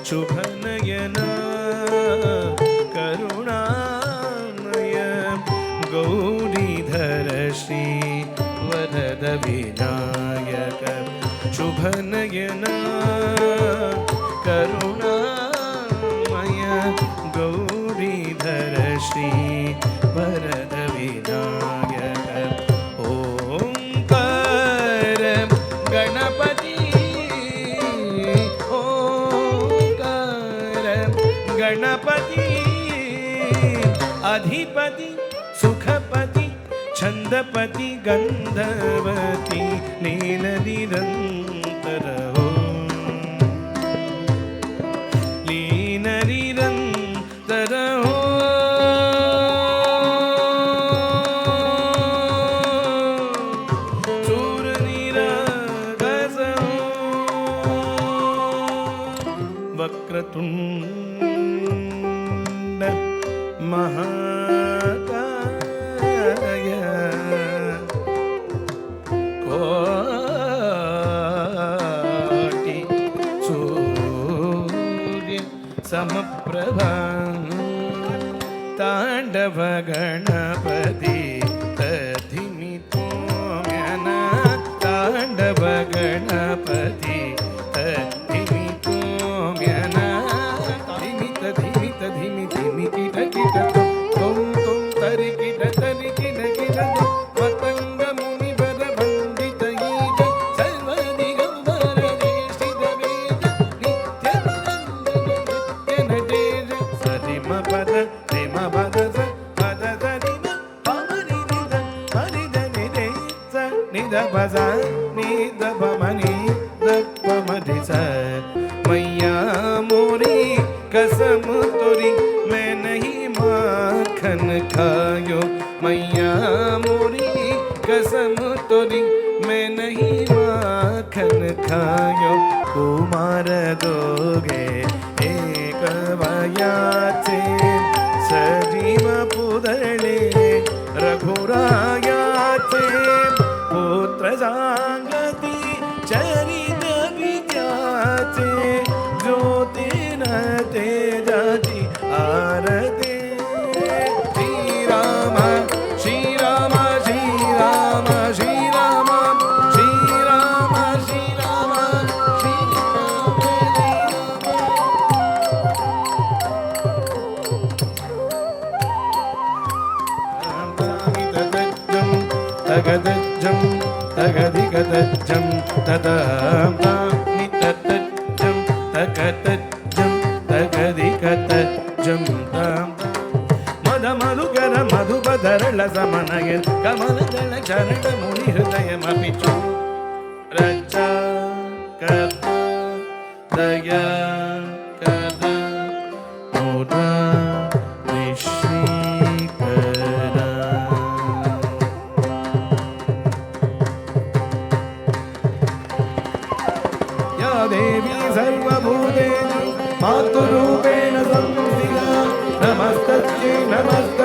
शुभनयन करुणामय गौरीधर श्री वरद विनायक शुभनयन करुणामय गौरीधर श्री वरद विनायक ओंकार गणपति ओंकार गणपति अधिपति सुखपति छंदपति गंधवती लील निरंतर हो लीन निरंतर हो सूर निरागस हो वक्रतुंड महाकाय कोटि सूर्य समप्रभा तांडव गणपति तधिमितो ज्ञान तांडव गणपति तधिमितो ज्ञान धिमित धिमित धिमि धिमि किट किट तुम तरि किट किट पतंग मुनि वर वंदित गीत सर्व दिगंबर देशित वेद नित्य निरंजन नित्य नटेश सरिम पद रिम पद स पद सरिम पमरि निद हरि धनि रे स निद पस निद पमनि द पमरि स मैया मोरी कसम तोरी मैं नहीं माखन खायो मैया मोरी कसम तोरी मैं नहीं माखन खायो कुमार दोगे एक वयाचे सजीव पुदळे रघुरायाचे पुत्र सांगती चरित विद्याचे ज्योतिन तेजाची आरती श्रीराम श्रीराम श्रीराम श्रीराम श्रीराम श्रीराम श्रीराम तगदज्जं तगदिगदज्जं तदां निततज्जं तगदज्जं तगदिगदज्जं तां मद मधुकर मधुपधरल समनयन कमलदल चरण मुनि हृदयमपि च रचा कदा दया कदा मुदा निश्रीकरा या देवी सर्वभूतेषु मातृरूपेण संस्थिता नमस्तस्यै नमस्ते